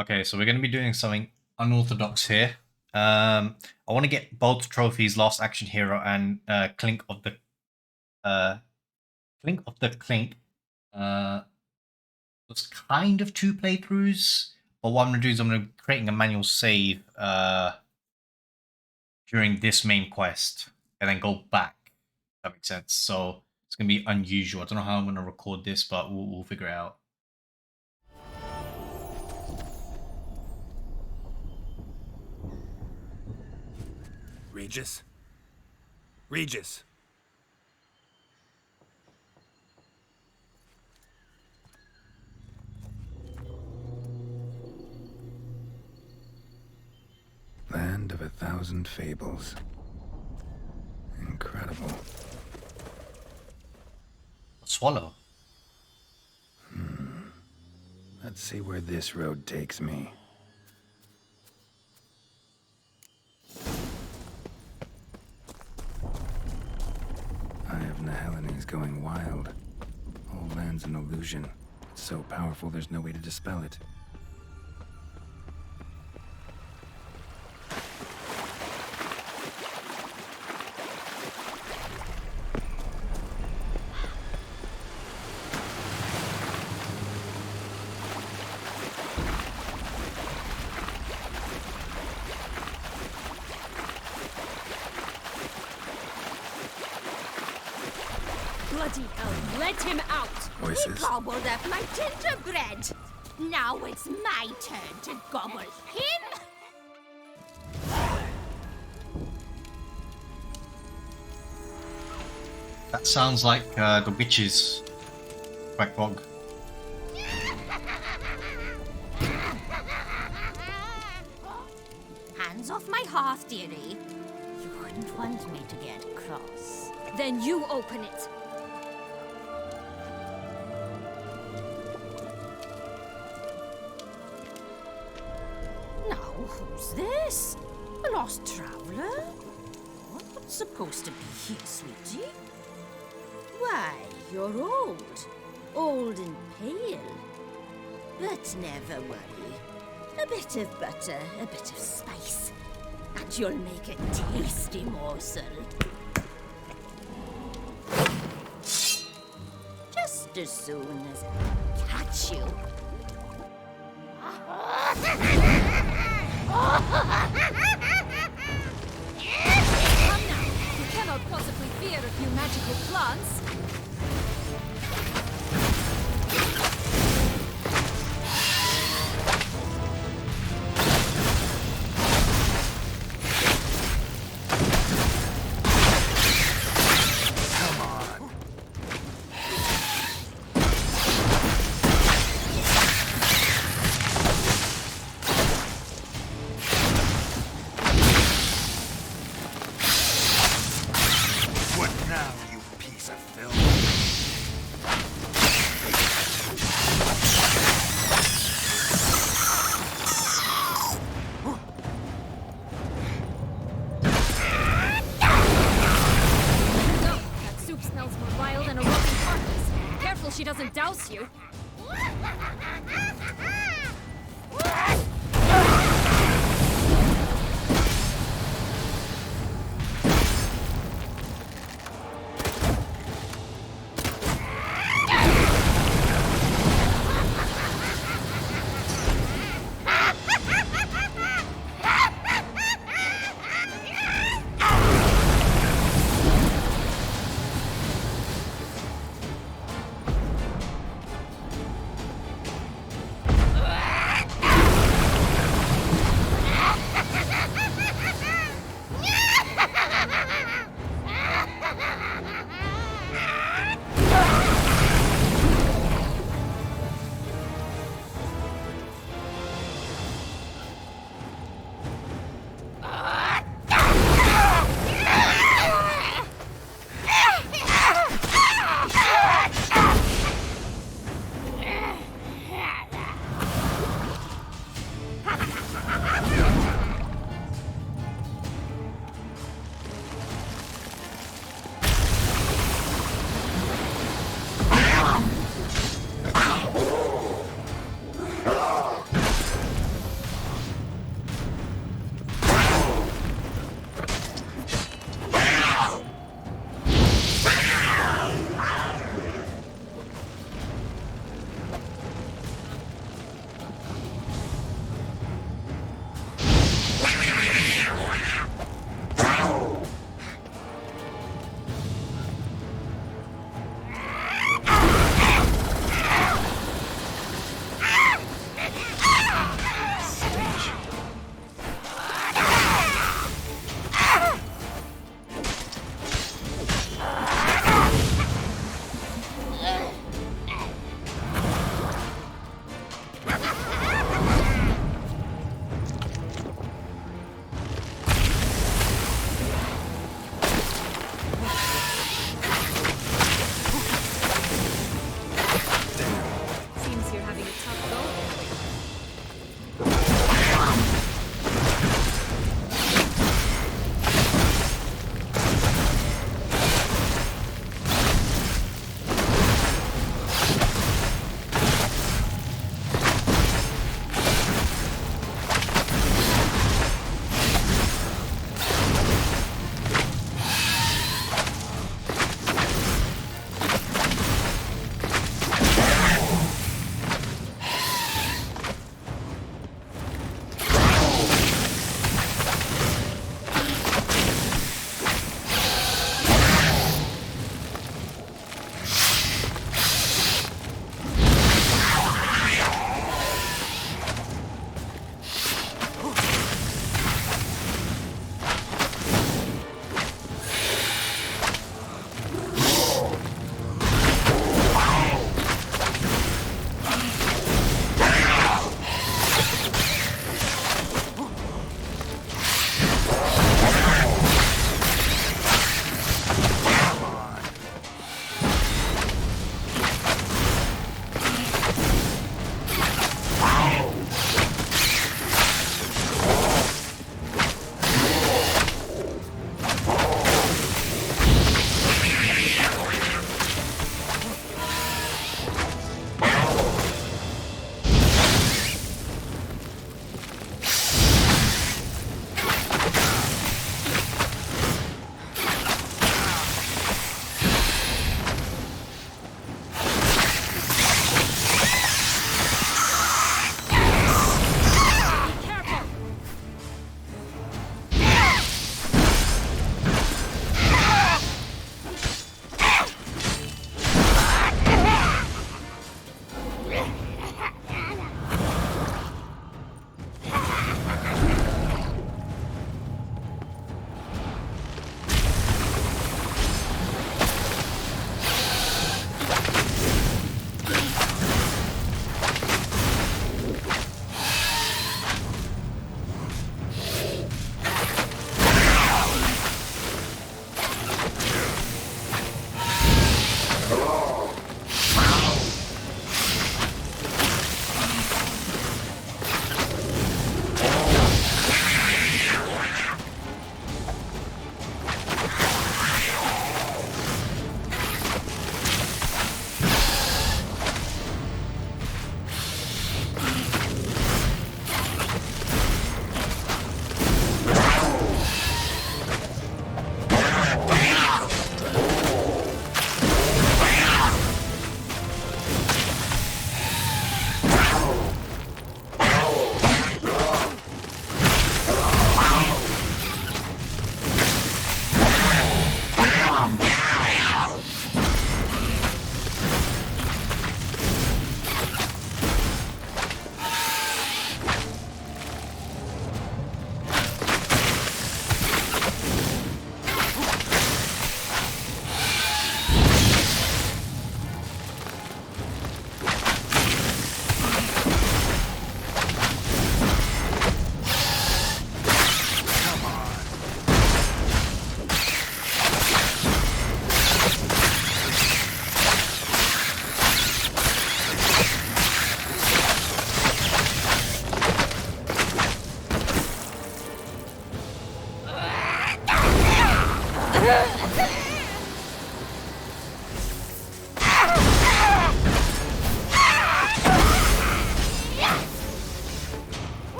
Okay, so we're going to be doing something unorthodox here. I want to get both trophies, Last Action Hero and uh, Clink of the Clink. It's kind of two playthroughs, but what I'm going to do is I'm going to be creating a manual save during this main quest, and then go back. If that makes sense. So it's going to be unusual. I don't know how I'm going to record this, but we'll figure it out. Regis? Regis! Land of 1,000 fables. Incredible. Swallow. Let's see where this road takes me. Eye of Nehelene is going wild. All land's an illusion. It's so powerful there's no way to dispel it. Bloody hell, let him out! Voices? He gobbled up my gingerbread. Now it's my turn to gobble him. That sounds like the witches. Quackbog. Hands off my hearth, dearie. You wouldn't want me to get cross. Then you open it. Now, who's this? A lost traveler? What's supposed to be here, sweetie? Why, you're old. Old and pale. But never worry. A bit of butter, a bit of spice, and you'll make a tasty morsel. Just as soon as I catch you. Come now, you cannot possibly fear a few magical plants. What now, you piece of filth? No, that soup smells more vile than a rotten carcass. Careful she doesn't douse you.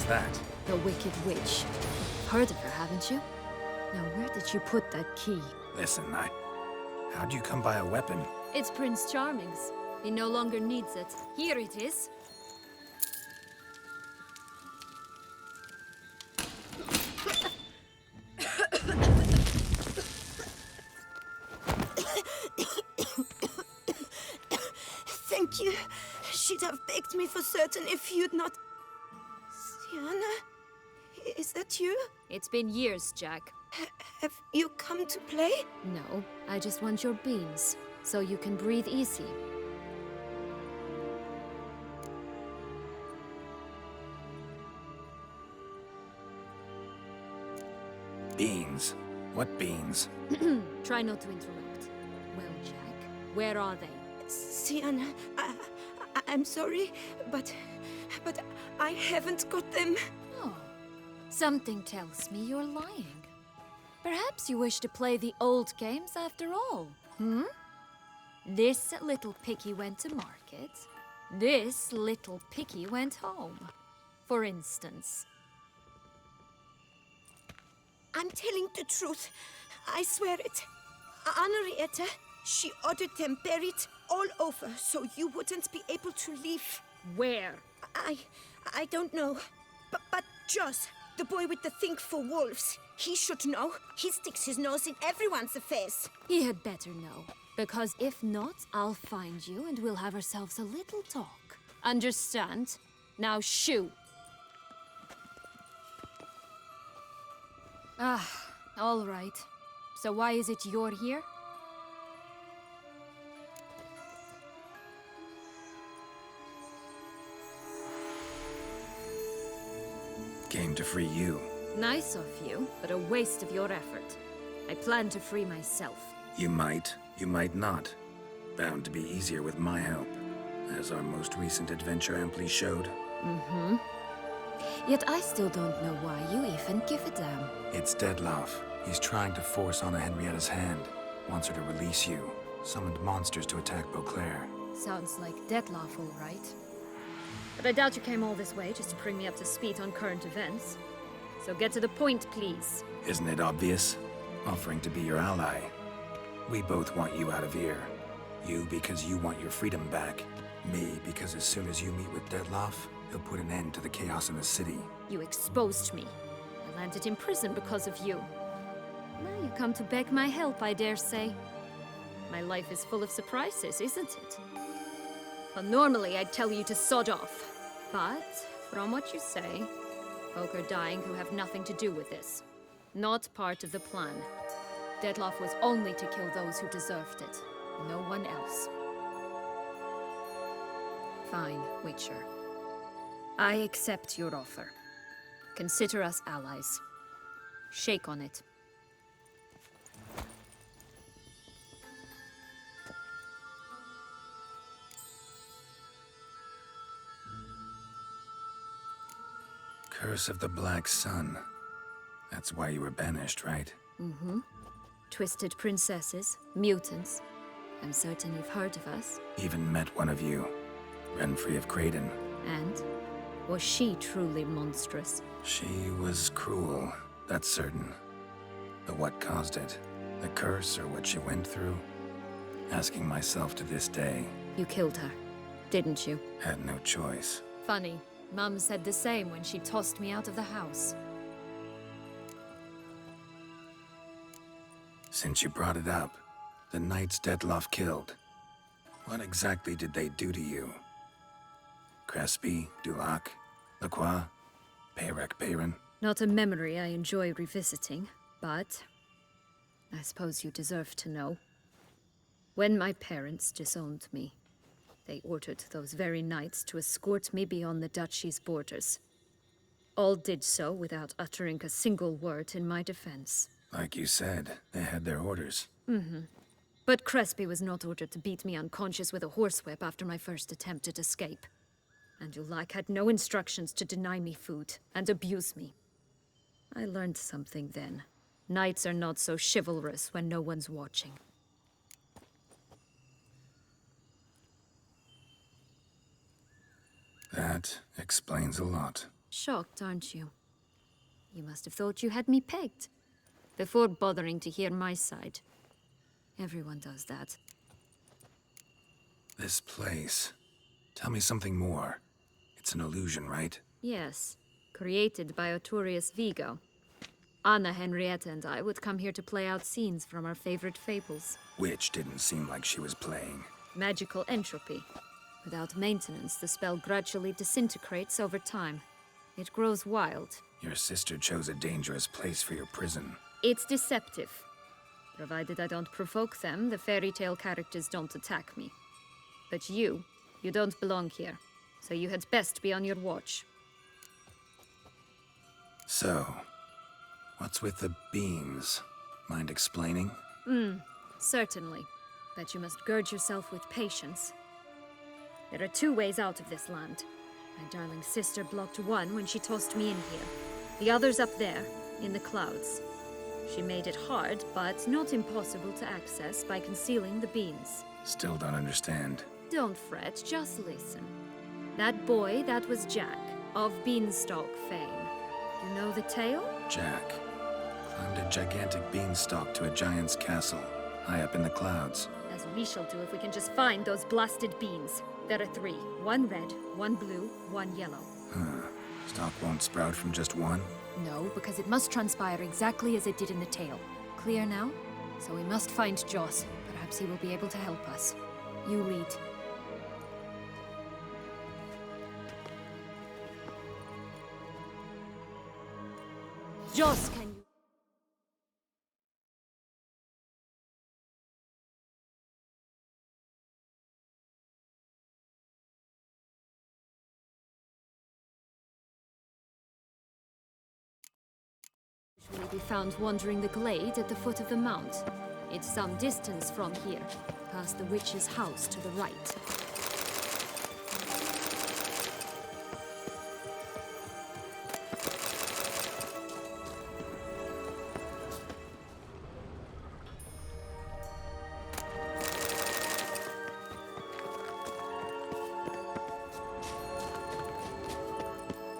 that? The Wicked Witch. Heard of her, haven't you? Now, where did you put that key? Listen, how'd you come by a weapon? It's Prince Charming's. He no longer needs it. Here it is. Thank you. She'd have begged me for certain if you'd not... Sienna? Is that you? It's been years, Jack. Have you come to play? No, I just want your beans, so you can breathe easy. Beans? What beans? Try not to interrupt. Well, Jack, where are they? Sienna, I'm sorry, but I haven't got them. Oh, something tells me you're lying. Perhaps you wish to play the old games after all, hmm? This little piggy went to market. This little piggy went home, for instance. I'm telling the truth. I swear it. Henrietta, she ordered them buried all over so you wouldn't be able to leave. Where? I don't know. But Joss, the boy with the thing for wolves, he should know. He sticks his nose in everyone's affairs. He had better know. Because if not, I'll find you and we'll have ourselves a little talk. Understand? Now shoo! Ah, all right. So why is it you're here? Came to free you. Nice of you, but a waste of your effort. I plan to free myself. You might not. Bound to be easier with my help, as our most recent adventure amply showed. Mm-hmm. Yet I still don't know why you even give a damn. It's Dettlaff. He's trying to force Anna Henrietta's hand. Wants her to release you. Summoned monsters to attack Beauclair. Sounds like Dettlaff, all right. But I doubt you came all this way just to bring me up to speed on current events. So get to the point, please. Isn't it obvious? Offering to be your ally. We both want you out of here. You because you want your freedom back. Me because as soon as you meet with Dettlaff, he'll put an end to the chaos in the city. You exposed me. I landed in prison because of you. Now you come to beg my help, I dare say. My life is full of surprises, isn't it? Well, normally I'd tell you to sod off. But, from what you say, folk are dying who have nothing to do with this. Not part of the plan. Dettlaff was only to kill those who deserved it. No one else. Fine, Witcher. I accept your offer. Consider us allies. Shake on it. Curse of the Black Sun. That's why you were banished, right? Mm-hmm. Twisted princesses, mutants. I'm certain you've heard of us. Even met one of you. Renfrey of Craden. And? Was she truly monstrous? She was cruel, that's certain. But what caused it? The curse or what she went through? Asking myself to this day. You killed her, didn't you? Had no choice. Funny. Mum said the same when she tossed me out of the house. Since you brought it up, the knights Dettlaff killed. What exactly did they do to you? Crespi, Dulac, Lacroix, Peyrac Peyran? Not a memory I enjoy revisiting, but I suppose you deserve to know. When my parents disowned me, they ordered those very knights to escort me beyond the duchy's borders. All did so without uttering a single word in my defense. Like you said, they had their orders. Mm-hmm. But Crespi was not ordered to beat me unconscious with a horsewhip after my first attempt at escape. And Dulac had no instructions to deny me food and abuse me. I learned something then. Knights are not so chivalrous when no one's watching. That explains a lot. Shocked, aren't you? You must have thought you had me pegged. Before bothering to hear my side. Everyone does that. This place. Tell me something more. It's an illusion, right? Yes, created by Arturius Vigo. Anna, Henrietta, and I would come here to play out scenes from our favorite fables. Which didn't seem like she was playing. Magical entropy. Without maintenance, the spell gradually disintegrates over time. It grows wild. Your sister chose a dangerous place for your prison. It's deceptive. Provided I don't provoke them, the fairy tale characters don't attack me. But you don't belong here. So you had best be on your watch. So, what's with the beans? Mind explaining? Certainly. But you must gird yourself with patience. There are 2 ways out of this land. My darling sister blocked one when she tossed me in here. The other's up there, in the clouds. She made it hard, but not impossible to access by concealing the beans. Still don't understand. Don't fret, just listen. That boy, that was Jack, of Beanstalk fame. You know the tale? Jack climbed a gigantic beanstalk to a giant's castle, high up in the clouds. As we shall do if we can just find those blasted beans. There are 3. 1 red, 1 blue, 1 yellow. Stalk won't sprout from just one? No, because it must transpire exactly as it did in the tale. Clear now? So we must find Joss. Perhaps he will be able to help us. You lead. Joss, can you... Usually be found wandering the glade at the foot of the mount. It's some distance from here, past the witch's house to the right.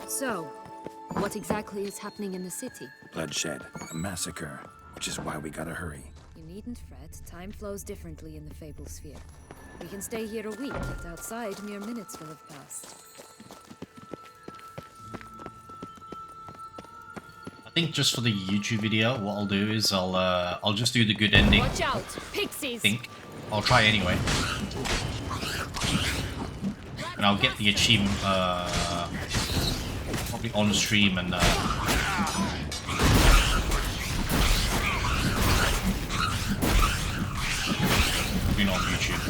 So, what exactly is happening in the city? Bloodshed, a massacre, which is why we gotta hurry. You needn't fret. Time flows differently in the Fable Sphere. We can stay here a week, but outside, mere minutes will have passed. I think just for the YouTube video, what I'll do is I'll just do the good ending. Watch out! Pixies! I think I'll try anyway, and I'll get the achievement probably on stream and on YouTube.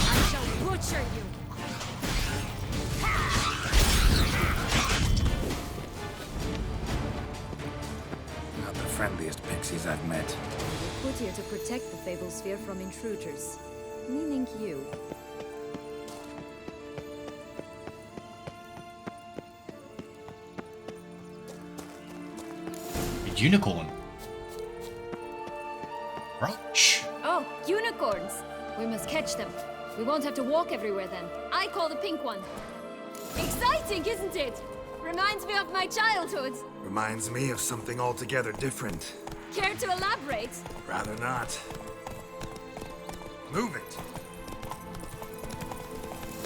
I shall butcher you! Not the friendliest pixies I've met. We're put here to protect the Fable Sphere from intruders. Meaning you. A unicorn. Roach. Oh, unicorns! We must catch them. We won't have to walk everywhere then. I call the pink one. Exciting, isn't it? Reminds me of my childhood. Reminds me of something altogether different. Care to elaborate? Rather not. Move it.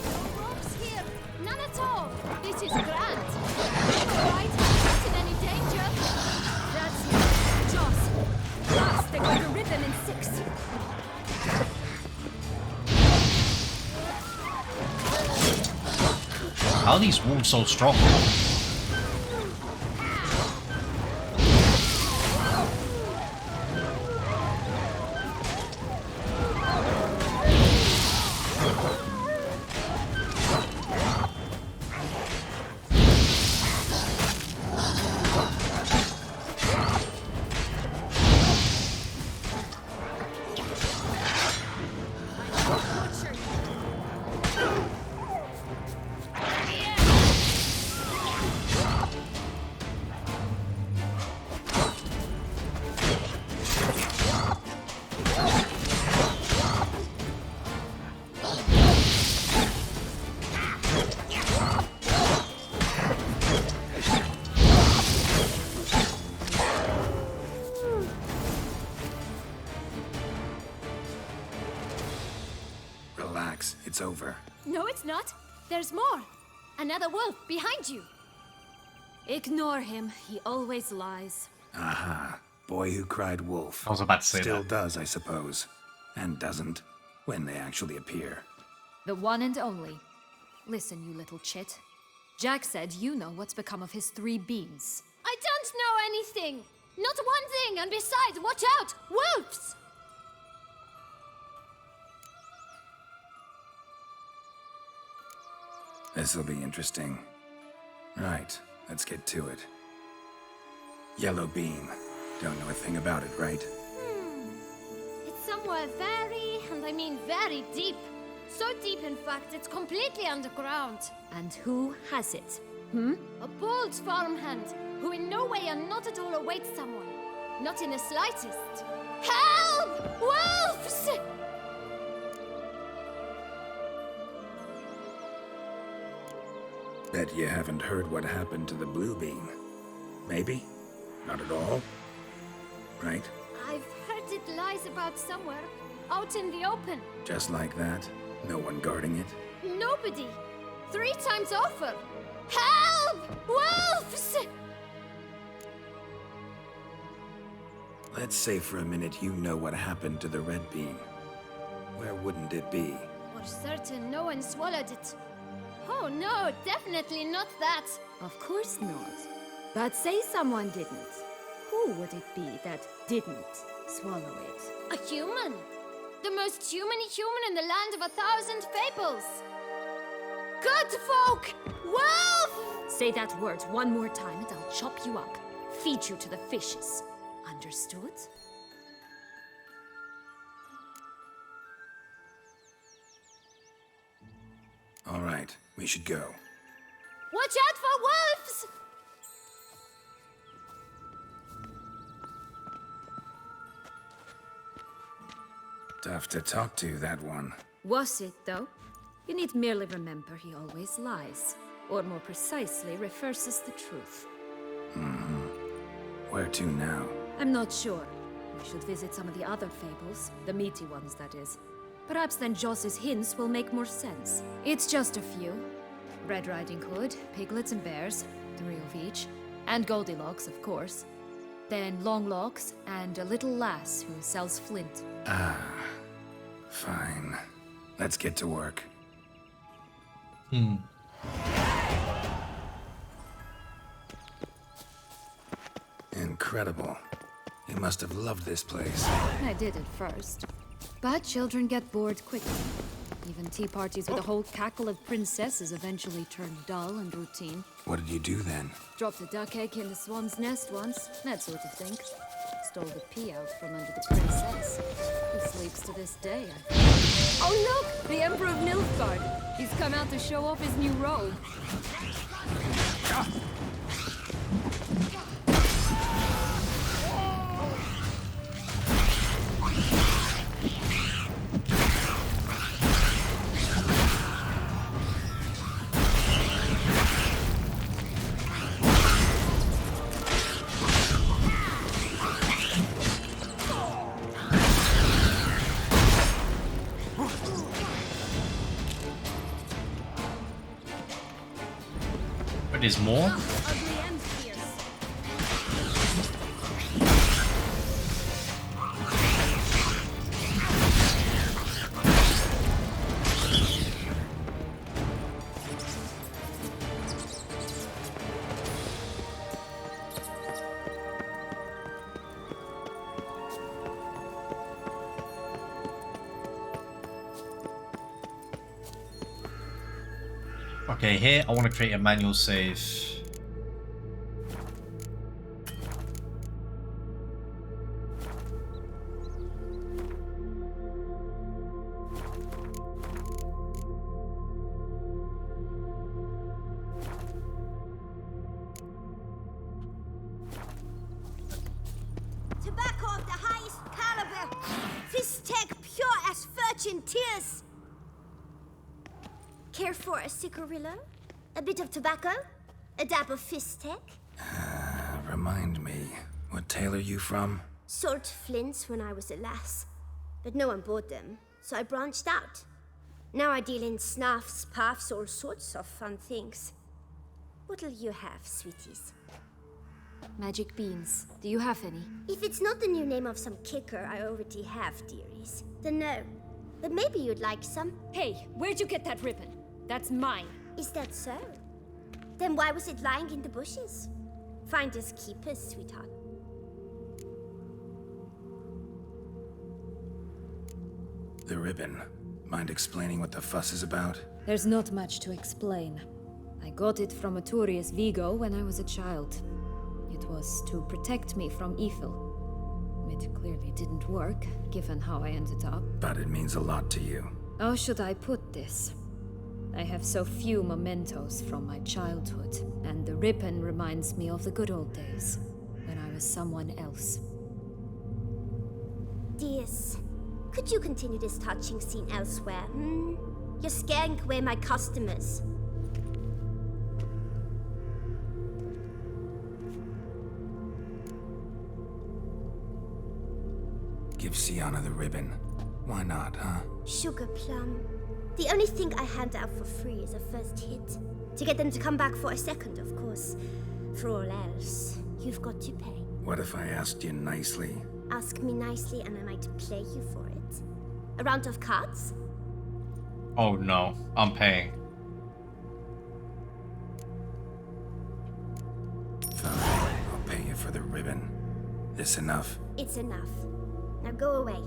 No ropes here. None at all. This is grand. All right, not in any danger. That's it. Joss. Last, they got a rhythm in 6. How are these wolves so strong? relax. It's over. No, it's not. There's more. Another wolf behind you. Ignore him. He always lies. Aha. Boy who cried wolf. I was about to say Still that. does, I suppose. And doesn't, when they actually appear. The one and only. Listen, you little chit. Jack said you know what's become of his 3 beans. I don't know anything! Not one thing, and besides, watch out! Wolves! This'll be interesting. Right, let's get to it. Yellow bean. Don't know a thing about it, right? It's somewhere very, and I mean very deep. So deep, in fact, it's completely underground. And who has it? A bold farmhand, who in no way and not at all awaits someone. Not in the slightest. Help! Wolves! Bet you haven't heard what happened to the blue bean. Maybe? Not at all? Right? I've heard it lies about somewhere, out in the open. Just like that? No one guarding it? Nobody. 3 times over. Help! Wolves! Let's say for a minute you know what happened to the red bean. Where wouldn't it be? For certain, no one swallowed it. Oh no, definitely not that. Of course not. But say someone didn't. Who would it be that didn't swallow it? A human. The most humany human in the land of 1,000 fables. Good folk! Wolf! Say that word one more time and I'll chop you up. Feed you to the fishes. Understood? All right, we should go. Watch out for wolves! Tough to talk to, that one. Was it, though? You need merely remember he always lies. Or more precisely, reverses the truth. Where to now? I'm not sure. We should visit some of the other fables. The meaty ones, that is. Perhaps then Joss's hints will make more sense. It's just a few. Red Riding Hood, piglets and bears, 3 of each. And Goldilocks, of course. Then Longlocks, and a little lass who sells flint. Fine. Let's get to work. Incredible. You must have loved this place. I did at first. But children get bored quickly. Even tea parties with a whole cackle of princesses eventually turn dull and routine. What did you do then? Dropped a duck egg in the swan's nest once, that sort of thing. Stole the pea out from under the princess. He sleeps to this day, I think. Oh look! The Emperor of Nilfgaard! He's come out to show off his new robe. But there's more? Ugly and fierce. Okay, here I want to create a manual save. Tobacco of the highest caliber. Fistech pure as virgin tears. Care for a cigarillo? A bit of tobacco? A dab of fistech? Remind me, what tale are you from? Sold flints when I was a lass. But no one bought them, so I branched out. Now I deal in snuffs, puffs, all sorts of fun things. What'll you have, sweeties? Magic beans. Do you have any? If it's not the new name of some kicker I already have, dearies, then no. But maybe you'd like some. Hey, where'd you get that ribbon? That's mine. Is that so? Then why was it lying in the bushes? Finders keepers, sweetheart. The ribbon. Mind explaining what the fuss is about? There's not much to explain. I got it from Aturius Vigo when I was a child. It was to protect me from evil. It clearly didn't work, given how I ended up. But it means a lot to you. How should I put this? I have so few mementos from my childhood, and the ribbon reminds me of the good old days, when I was someone else. Dears, could you continue this touching scene elsewhere, hmm? You're scaring away my customers. Give Sienna the ribbon. Why not, huh? Sugar plum. The only thing I hand out for free is a first hit. To get them to come back for a second, of course. For all else, you've got to pay. What if I asked you nicely? Ask me nicely and I might play you for it. A round of cards? Oh no, I'm paying. Fine, I'll pay you for the ribbon. This enough? It's enough. Now go away.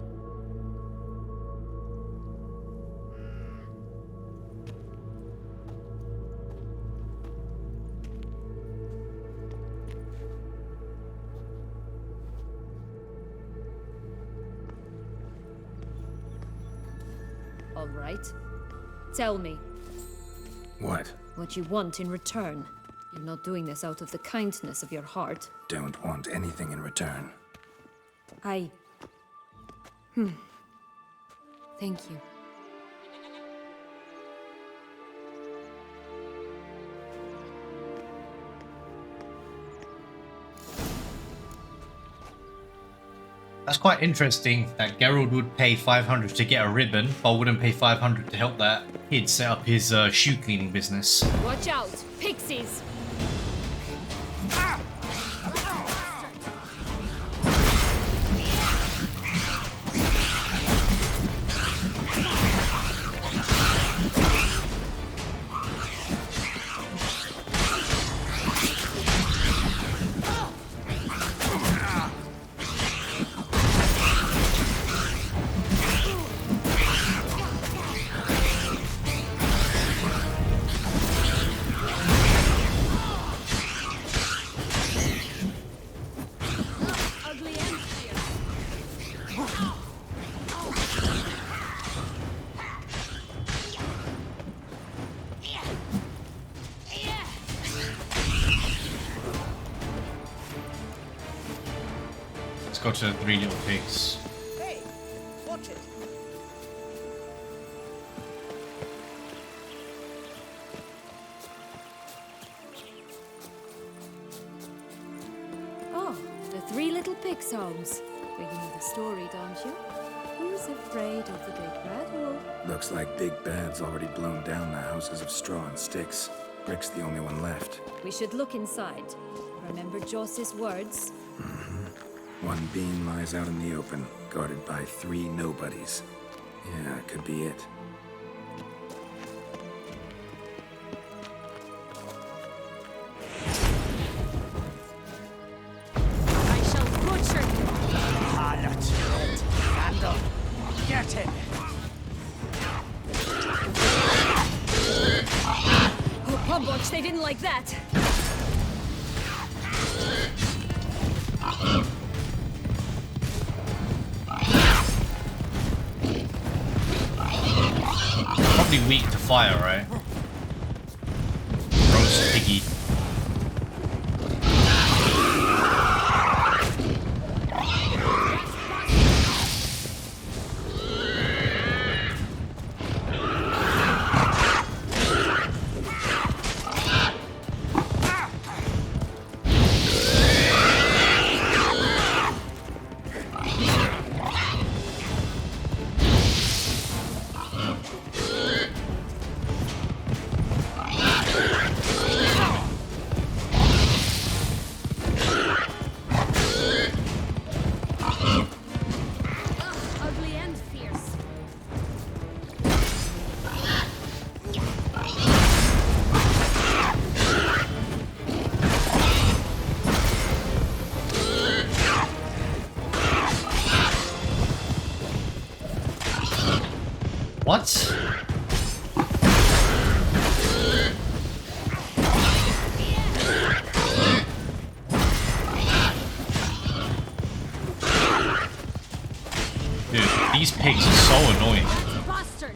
All right. Tell me What? what you want in return. You're not doing this out of the kindness of your heart. Don't want anything in return. Thank you. That's quite interesting that Geralt would pay 500 to get a ribbon, but wouldn't pay 500 to help that kid set up his shoe cleaning business. Watch out! Pixies! Let's go to the Three Little Pigs. Hey, watch it. Oh, the Three Little Pigs homes. Well, you know the story, don't you? Who's afraid of the big bad wolf? Looks like Big Bad's already blown down the houses of straw and sticks. Brick's the only one left. We should look inside. Remember Joss's words? One beam lies out in the open, guarded by 3 nobodies. Yeah, it could be it. I shall butcher you! Harlot. Vandal. Get him. Oh, Pumbotch, they didn't like that! Probably weak to fire, right? Roast piggy. What? Dude, these pigs are so annoying. Bastard!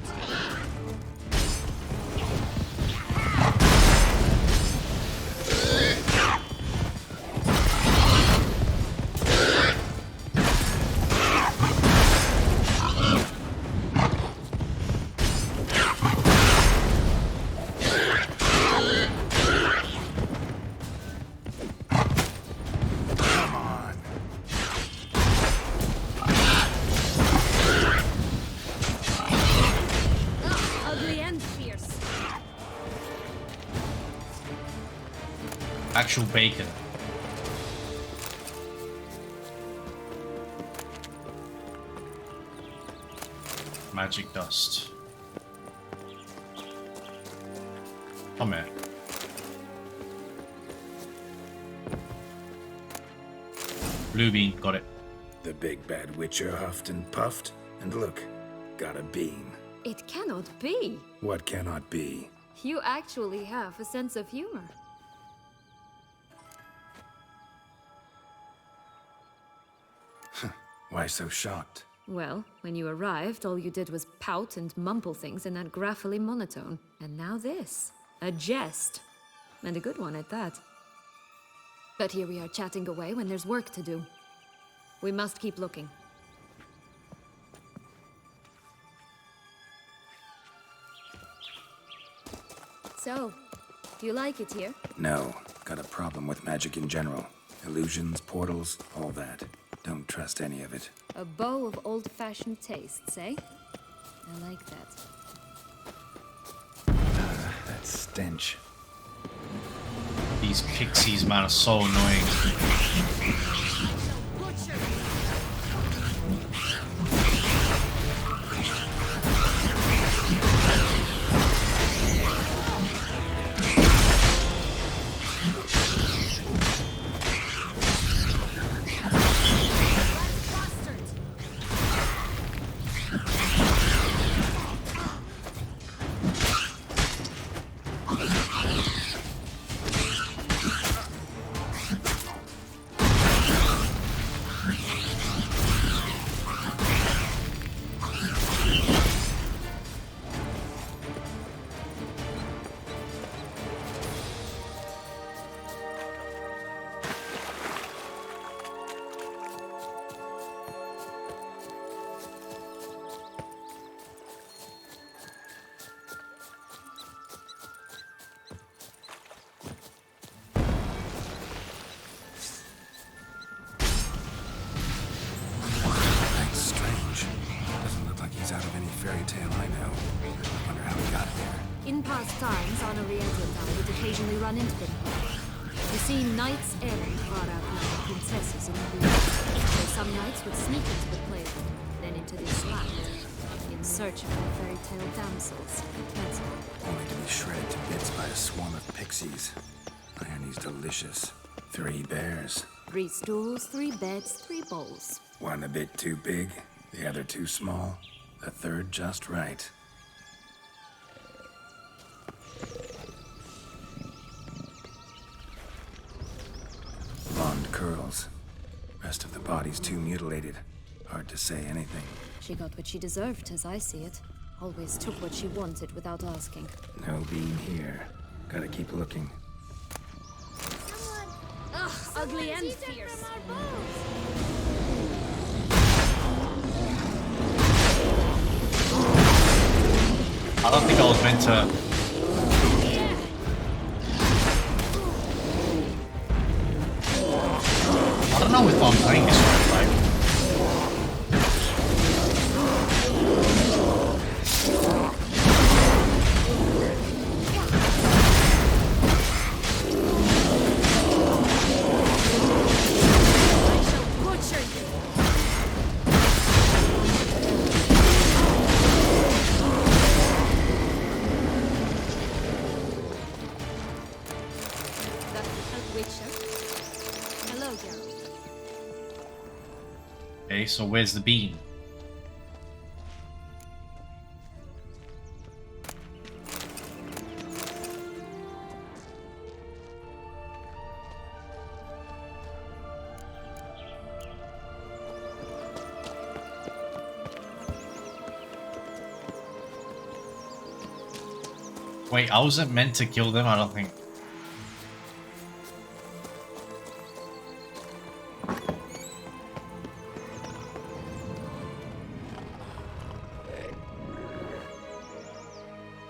Ugly and fierce. Actual bacon. Magic dust. Come here. Blue bean, got it. The big bad witcher huffed and puffed, and look, got a bean. It cannot be. What cannot be? You actually have a sense of humor. Why so shocked? Well, when you arrived, all you did was pout and mumble things in that graphily monotone. And now this. A jest. And a good one at that. But here we are chatting away when there's work to do. We must keep looking. So, do you like it here? No, got a problem with magic in general. Illusions, portals, all that. Don't trust any of it. A bow of old-fashioned tastes, eh? I like that. That stench. These pixies, man, are so annoying. fairy tale I know. Wonder how he got there. In past times, Honoré and I would occasionally run into them. You see, knights errant brought out young princesses in the region. So some knights would sneak into the playroom, then into this land, in search of their fairy tale damsels. That's all. Only to be shredded to bits by a swarm of pixies. Irony's delicious. 3 bears. 3 stools, 3 beds, 3 bowls. One a bit too big, the other too small, the third just right. Blonde curls. Rest of the body's too mutilated. Hard to say anything. She got what she deserved, as I see it. Always took what she wanted without asking. No bean here. Gotta keep looking. Ugh, ugly and fierce. I don't think I was meant to. I don't know if I'm playing this right, like. Hello, Geralt. Okay, so where's the bean? Wait, I wasn't meant to kill them, I don't think.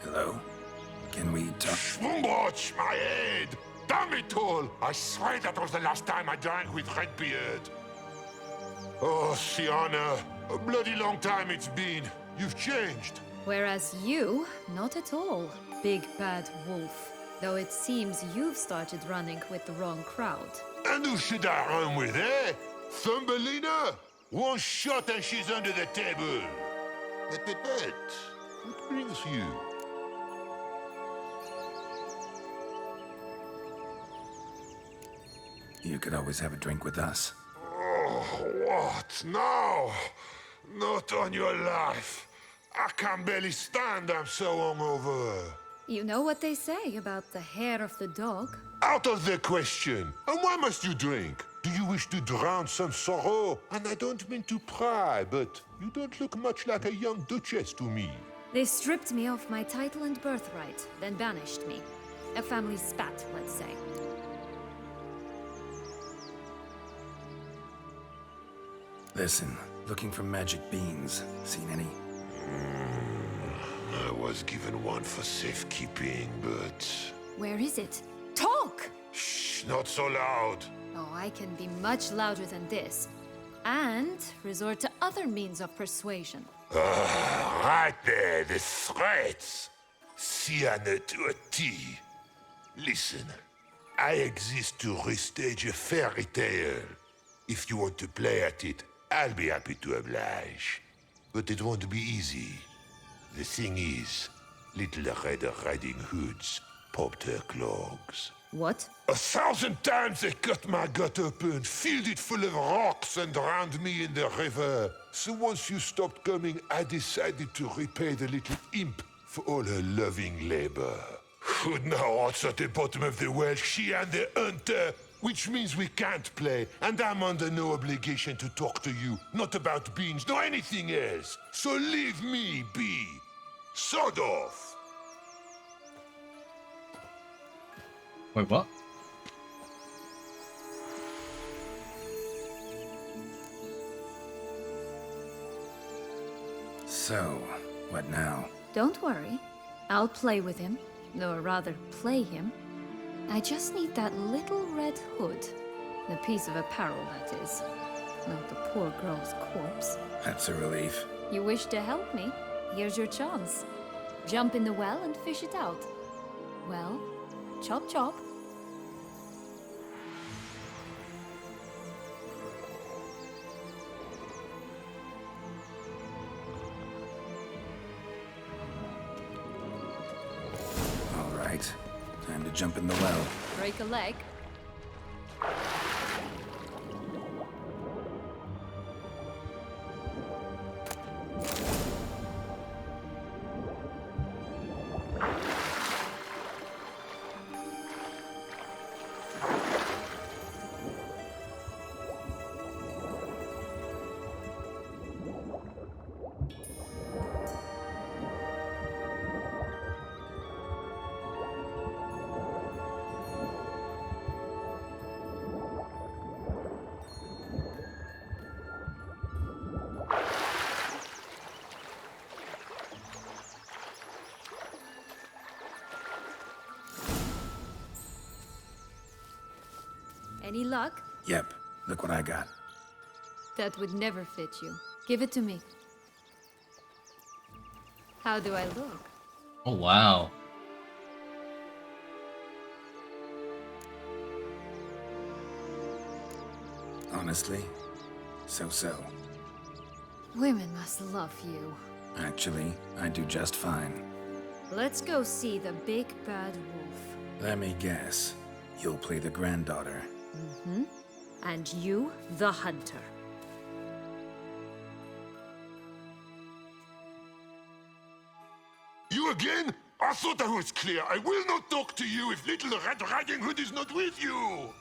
Hello? Can we talk? Watch my head! Damn it all! I swear that was the last time I drank with Redbeard. Oh, Sienna, a bloody long time it's been. You've changed. Whereas you, not at all, big bad wolf. Though it seems you've started running with the wrong crowd. And who should I run with, eh? Thumbelina? One shot and she's under the table. But, what brings you? You could always have a drink with us. Oh, what now? Not on your life. I can barely stand, I'm so hungover. You know what they say about the hair of the dog? Out of the question. And why must you drink? Do you wish to drown some sorrow? And I don't mean to pry, but you don't look much like a young duchess to me. They stripped me of my title and birthright, then banished me. A family spat, let's say. Listen, looking for magic beans. Seen any? I was given one for safekeeping, but... Where is it? Talk! Shh, not so loud. Oh, I can be much louder than this. And resort to other means of persuasion. Right there, the threats. Sienna to a T. Listen, I exist to restage a fairy tale. If you want to play at it, I'll be happy to oblige. But it won't be easy. The thing is, Little Red Riding Hoods popped her clogs. What? 1,000 times they cut my gut open, filled it full of rocks and drowned me in the river. So once you stopped coming, I decided to repay the little imp for all her loving labor. Who now rots at the bottom of the well, she and the hunter, which means we can't play, and I'm under no obligation to talk to you, not about beans, nor anything else. So leave me be. Sod off. Wait, what? So, what now? Don't worry. I'll play with him. Or rather, play him. I just need that little red hood. The piece of apparel, that is. Not the poor girl's corpse. That's a relief. You wish to help me? Here's your chance. Jump in the well and fish it out. Well, chop chop. All right. Time to jump in the well. Break a leg. Any luck? Yep. Look what I got. That would never fit you. Give it to me. How do I look? Oh, wow. Honestly, so-so. Women must love you. Actually, I do just fine. Let's go see the big bad wolf. Let me guess. You'll play the granddaughter. Mm-hmm. And you, the hunter. You again? I thought I was clear. I will not talk to you if Little Red Riding Hood is not with you!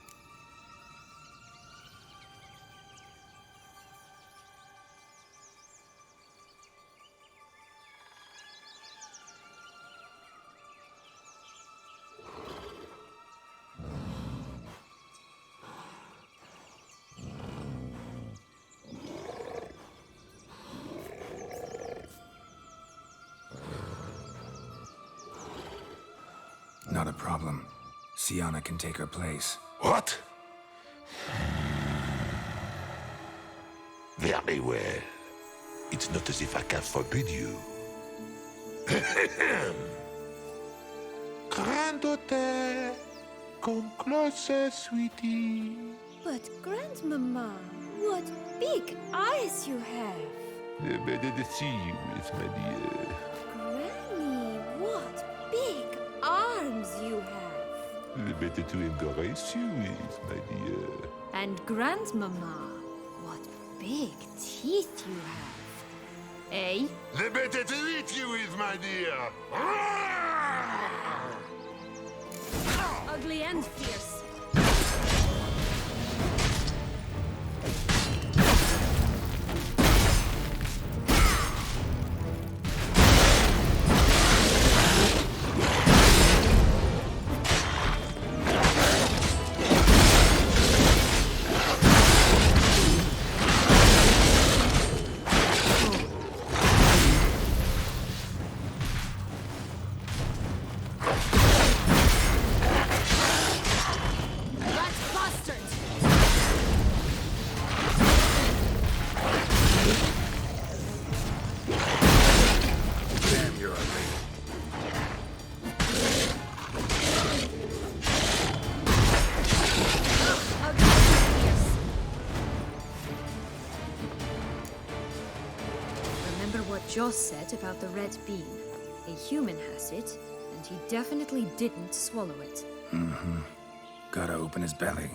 Sienna can take her place. What? Very well. It's not as if I can forbid you. Granddaughter, come closer, sweetie. But Grandmama, what big eyes you have! Better to see you with, my dear. Granny, what big arms you have! Better to embrace you with, my dear. And Grandmama, what big teeth you have. Eh? The better to eat you with, my dear. Ugly and fierce. Joss said about the red bean. A human has it, and he definitely didn't swallow it. Mm-hmm. Gotta open his belly.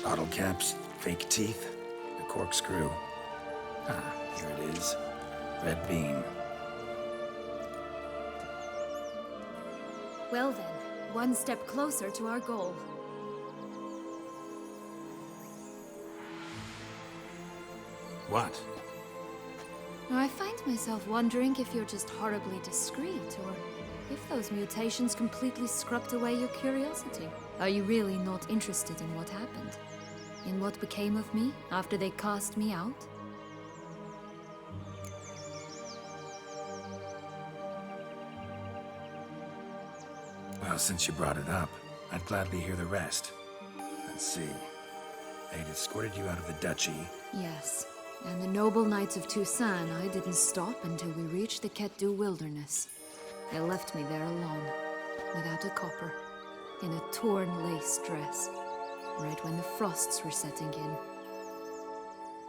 Bottle caps, fake teeth, the corkscrew. Ah, here it is. Red bean. Well then, one step closer to our goal. What? I find myself wondering if you're just horribly discreet, or if those mutations completely scrubbed away your curiosity. Are you really not interested in what happened? In what became of me after they cast me out? Well, since you brought it up, I'd gladly hear the rest. Let's see. They'd escorted you out of the duchy. Yes. And the noble knights of Toussaint, I didn't stop until we reached the Ketdu wilderness. They left me there alone, without a copper, in a torn lace dress, right when the frosts were setting in.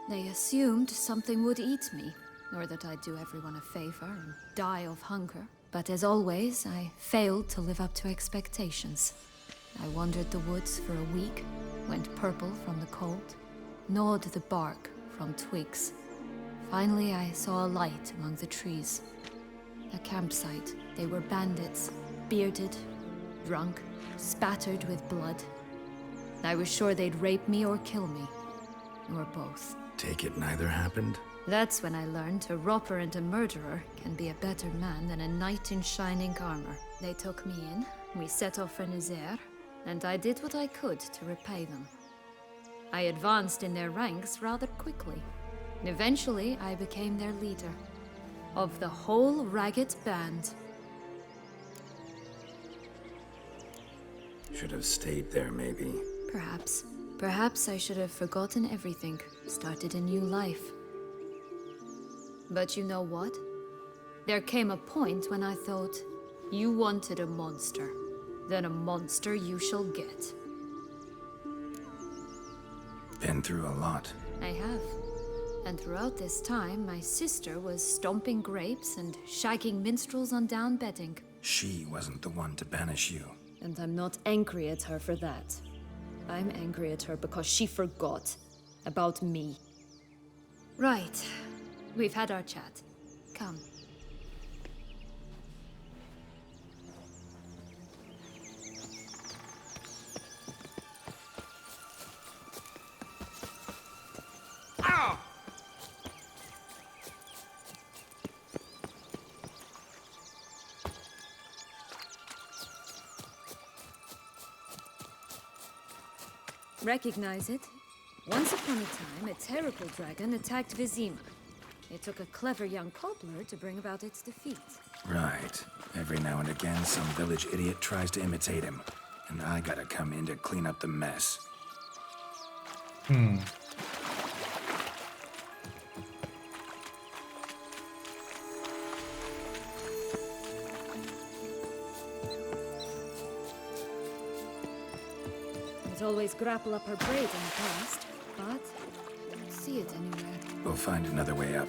They assumed something would eat me, or that I'd do everyone a favor and die of hunger. But as always, I failed to live up to expectations. I wandered the woods for a week, went purple from the cold, gnawed the bark from twigs. Finally, I saw a light among the trees. A campsite. They were bandits, bearded, drunk, spattered with blood. I was sure they'd rape me or kill me, or both. Take it neither happened? That's when I learned a robber and a murderer can be a better man than a knight in shining armor. They took me in, we set off for Nazaire, and I did what I could to repay them. I advanced in their ranks rather quickly. Eventually, I became their leader. Of the whole ragged band. Should have stayed there, maybe. Perhaps. Perhaps I should have forgotten everything, started a new life. But you know what? There came a point when I thought, you wanted a monster. Then a monster you shall get. Been through a lot. I have. And throughout this time, my sister was stomping grapes and shagging minstrels on down bedding. She wasn't the one to banish you. And I'm not angry at her for that. I'm angry at her because she forgot about me. Right. We've had our chat. Come. Recognize it? Once upon a time, a terrible dragon attacked Vizima. It took a clever young cobbler to bring about its defeat. Right. Every now and again, some village idiot tries to imitate him, and I gotta come in to clean up the mess. I'd always grapple up her braid in the past, but I don't see it anywhere. We'll find another way up.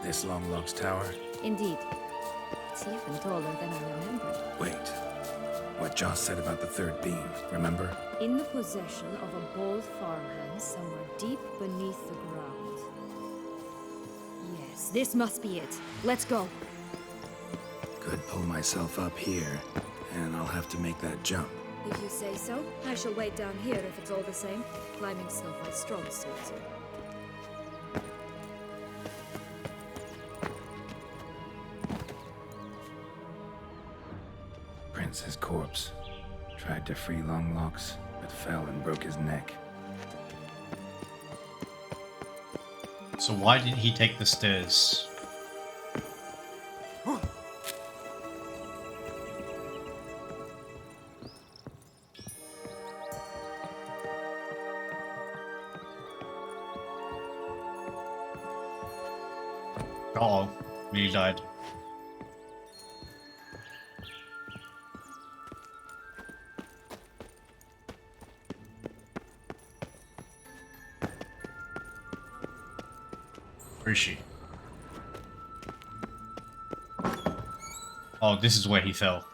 This Longlock's tower? Indeed. It's even taller than I remembered. Wait. What Joss said about the third beam, remember? In the possession of a bold farmhand somewhere deep beneath the ground. Yes, this must be it. Let's go. Could pull myself up here, and I'll have to make that jump. If you say so, I shall wait down here if it's all the same. Climbing's not my strong suit. Prince's corpse. Tried to free Longlocks, but fell and broke his neck. So why didn't he take the stairs? Uh-oh, really died. Where is she? Oh, this is where he fell.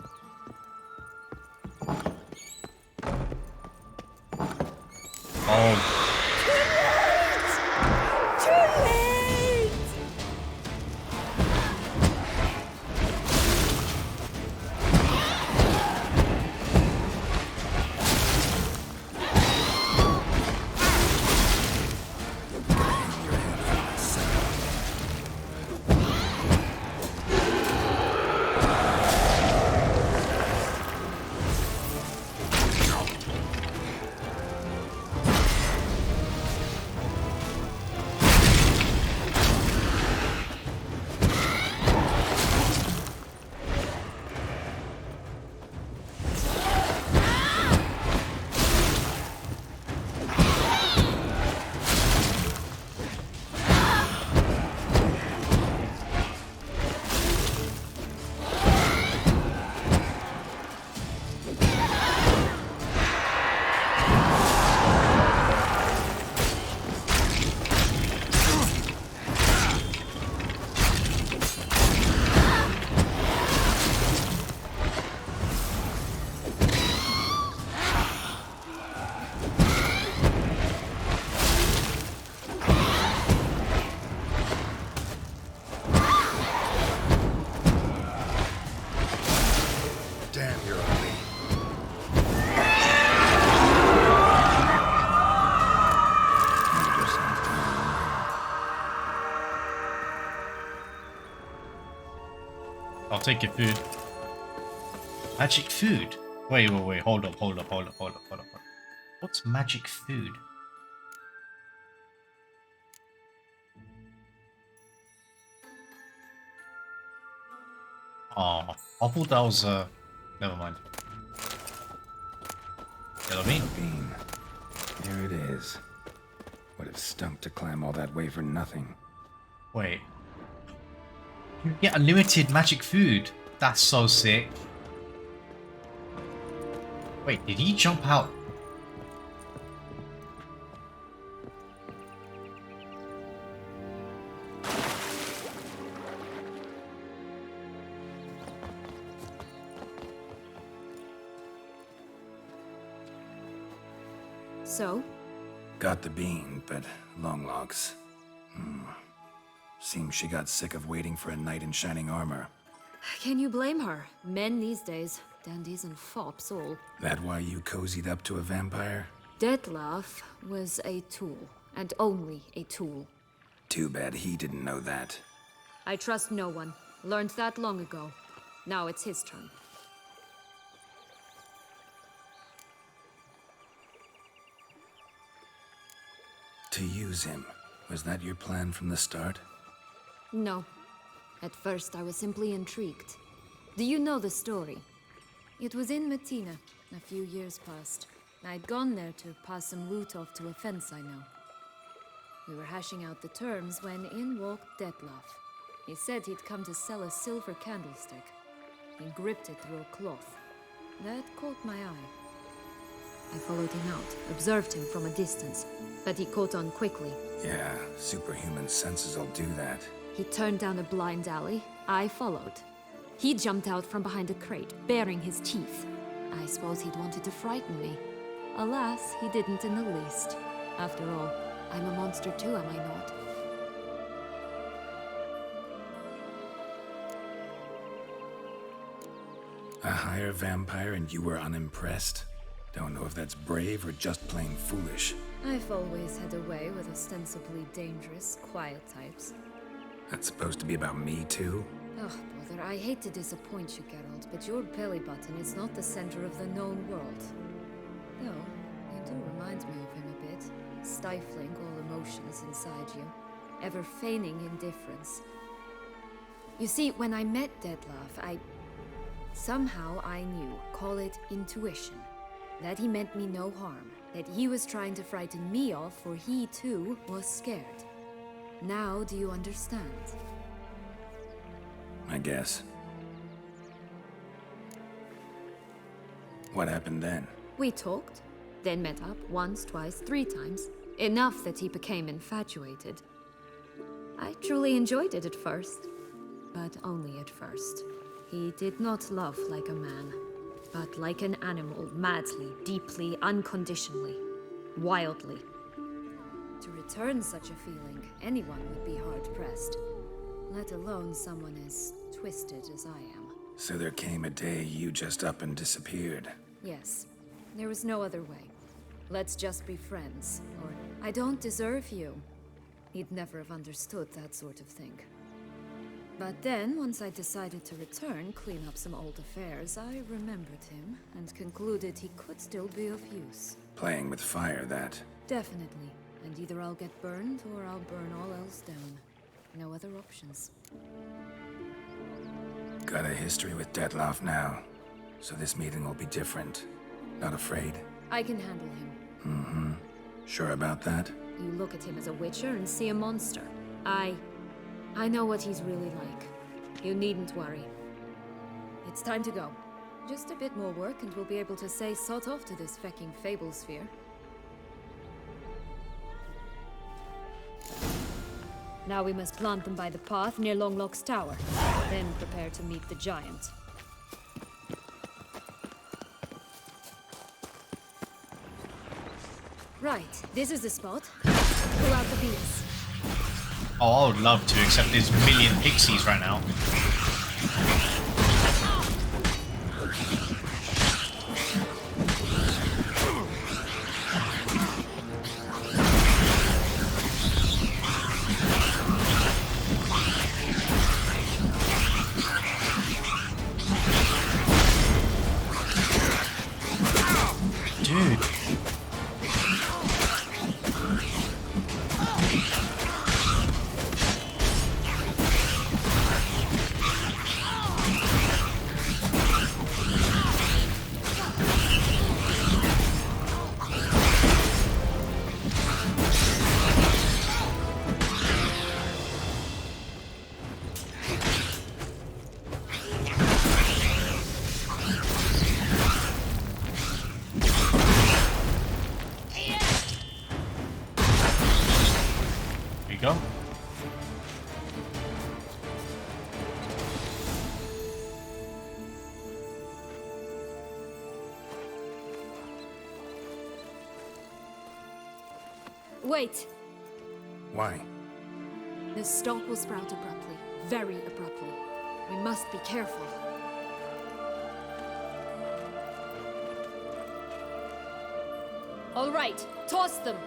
Oh. I'll take your food. Magic food? Wait, hold up. What's magic food? Oh, I thought that was, never mind. Yellow bean? Bean. Here it is. Would have stunk to climb all that way for nothing. Wait. You get unlimited magic food. That's so sick. Wait, did he jump out? So? Got the bean, but Longlocks. Seems she got sick of waiting for a knight in shining armor. Can you blame her? Men these days, dandies and fops all. That why you cozied up to a vampire? Detlef was a tool, and only a tool. Too bad he didn't know that. I trust no one. Learned that long ago. Now it's his turn. To use him. Was that your plan from the start? No. At first, I was simply intrigued. Do you know the story? It was in Mettina, a few years past. I'd gone there to pass some loot off to a fence I know. We were hashing out the terms when in walked Detlef. He said he'd come to sell a silver candlestick. He gripped it through a cloth. That caught my eye. I followed him out, observed him from a distance, but he caught on quickly. Yeah, superhuman senses will do that. He turned down a blind alley. I followed. He jumped out from behind a crate, baring his teeth. I suppose he'd wanted to frighten me. Alas, he didn't in the least. After all, I'm a monster too, am I not? A higher vampire and you were unimpressed? Don't know if that's brave or just plain foolish. I've always had a way with ostensibly dangerous, quiet types. That's supposed to be about me too? Oh, bother, I hate to disappoint you, Geralt, but your belly button is not the center of the known world. No, you do remind me of him a bit, stifling all emotions inside you, ever feigning indifference. You see, when I met Detlef, somehow I knew, call it intuition, that he meant me no harm, that he was trying to frighten me off, for he too was scared. Now do you understand? I guess. What happened then? We talked, then met up once, twice, 3 times. Enough that he became infatuated. I truly enjoyed it at first, but only at first. He did not love like a man, but like an animal, madly, deeply, unconditionally, wildly. To return such a feeling, anyone would be hard-pressed, let alone someone as twisted as I am. So there came a day you just up and disappeared. Yes, there was no other way. Let's just be friends, or I don't deserve you. He'd never have understood that sort of thing. But then, once I decided to return, clean up some old affairs, I remembered him and concluded he could still be of use. Playing with fire, that. Definitely. And either I'll get burned or I'll burn all else down. No other options. Got a history with Detlef now, so this meeting will be different. Not afraid? I can handle him. Mm-hmm. Sure about that? You look at him as a witcher and see a monster. I know what he's really like. You needn't worry. It's time to go. Just a bit more work and we'll be able to say sod off to this fecking fable sphere. Now we must plant them by the path near Longlock's tower. Then prepare to meet the giant. Right, this is the spot. Pull out the beams. Oh, I would love to, except there's a million pixies right now. Dude. Go. Wait! Why? The stalk will sprout abruptly. Very abruptly. We must be careful. All right, toss them!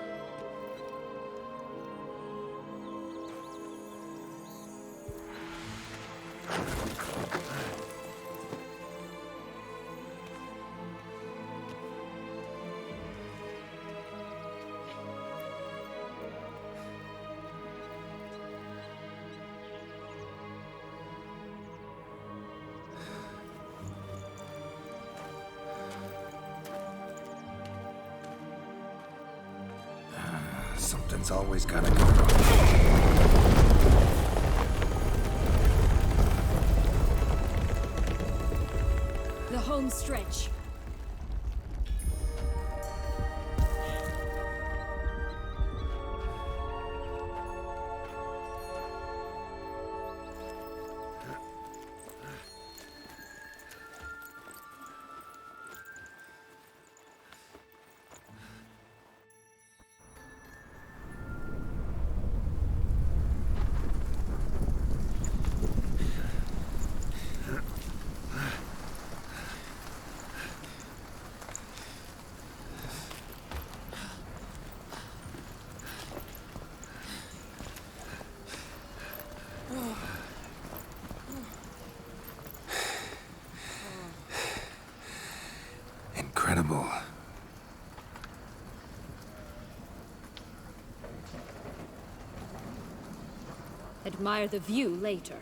Something's always gotta go wrong. The home stretch. Incredible. Admire the view later.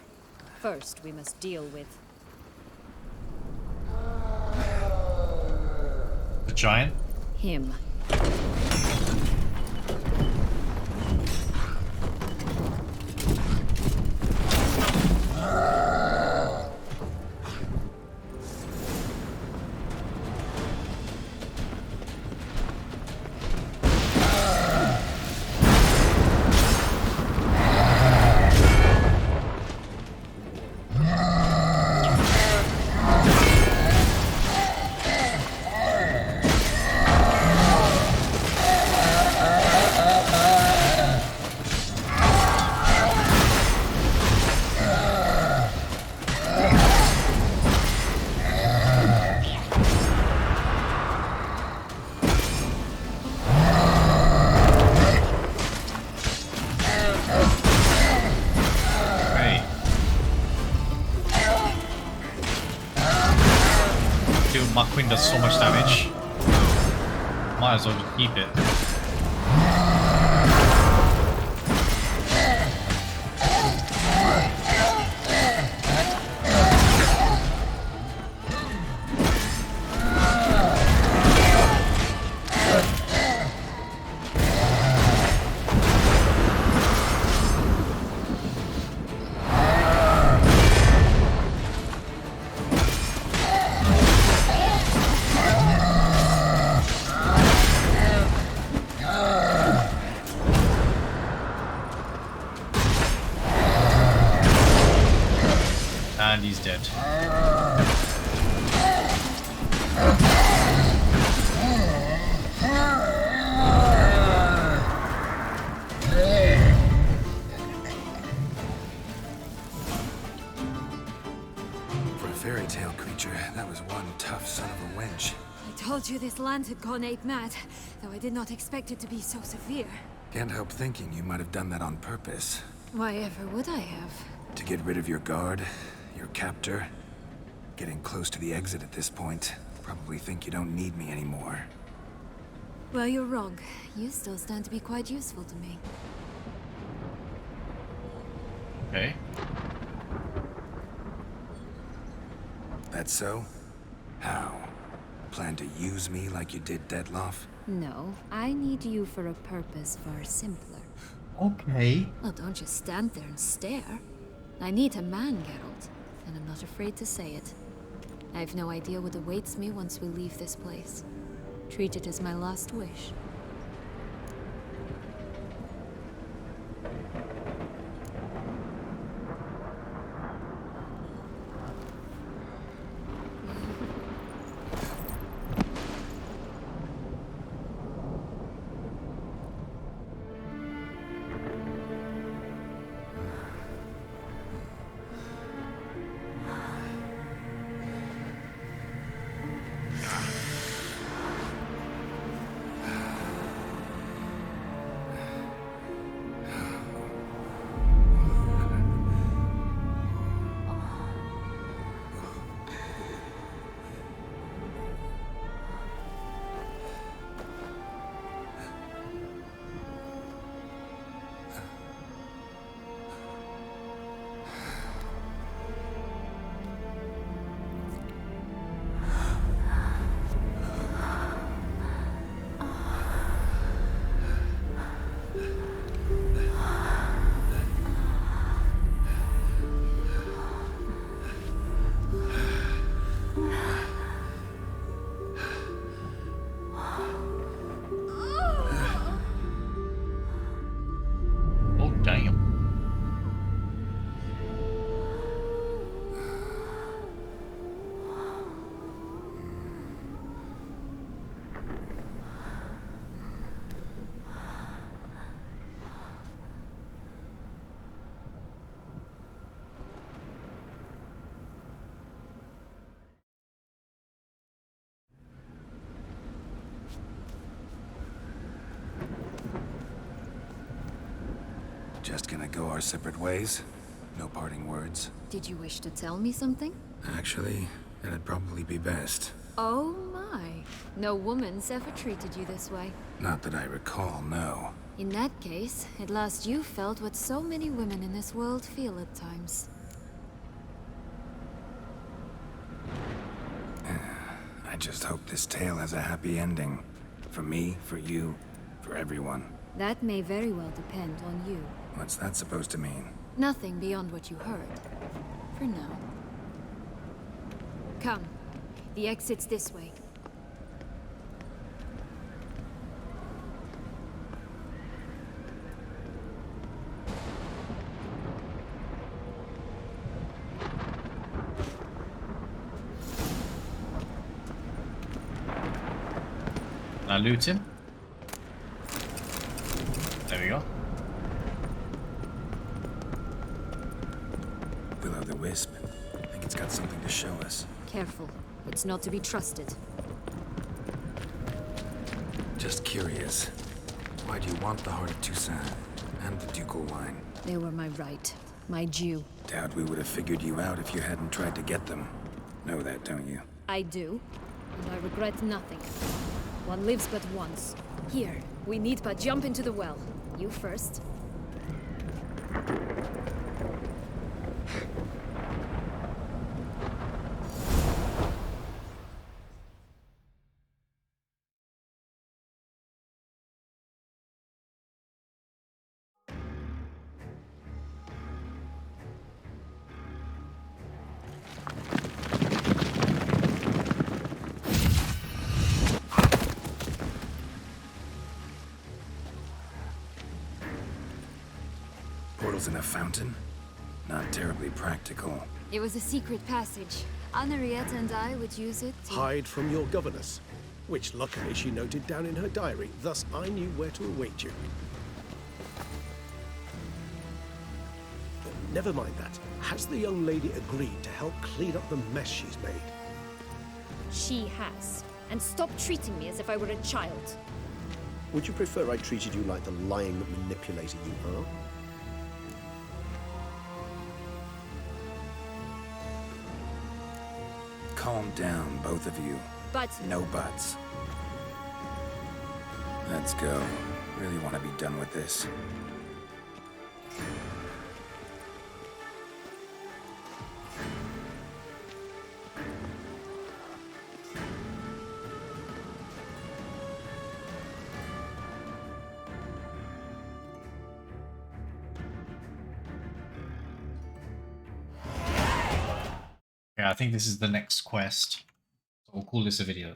First, we must deal with... The giant? him. My queen does so much damage. Might as well just keep it. And he's dead. For a fairy tale creature, that was one tough son of a wench. I told you this land had gone ape mad, though I did not expect it to be so severe. Can't help thinking you might have done that on purpose. Why ever would I have? To get rid of your guard, your captor. Getting close to the exit at this point. Probably think you don't need me anymore. Well, you're wrong. You still stand to be quite useful to me. Okay. That's so? How? Plan to use me like you did Detloff? No, I need you for a purpose far simpler. Okay. Well, don't just stand there and stare. I need a man, Geralt, and I'm not afraid to say it. I have no idea what awaits me once we leave this place. Treat it as my last wish. Just gonna go our separate ways? No parting words? Did you wish to tell me something? Actually, that'd probably be best. Oh my. No woman's ever treated you this way. Not that I recall, no. In that case, at last you felt what so many women in this world feel at times. I just hope this tale has a happy ending. For me, for you, for everyone. That may very well depend on you. What's that supposed to mean? Nothing beyond what you heard. For now. Come. The exit's this way. Now loot him. There we go. Will-o'-the-wisp. I think it's got something to show us. Careful. It's not to be trusted. Just curious. Why do you want the Heart of Toussaint and the ducal wine? They were my right. My due. Doubt we would have figured you out if you hadn't tried to get them. Know that, don't you? I do. And I regret nothing. One lives but once. Here, we need but jump into the well. You first. Portals in a fountain? Not terribly practical. It was a secret passage. Henriette and I would use it to... Hide from your governess, which luckily she noted down in her diary, thus I knew where to await you. But never mind that. Has the young lady agreed to help clean up the mess she's made? She has. And stop treating me as if I were a child. Would you prefer I treated you like the lying manipulator you are? Calm down, both of you. But... No buts. Let's go. Really want to be done with this. Yeah, I think this is the next quest. So we'll call this a video.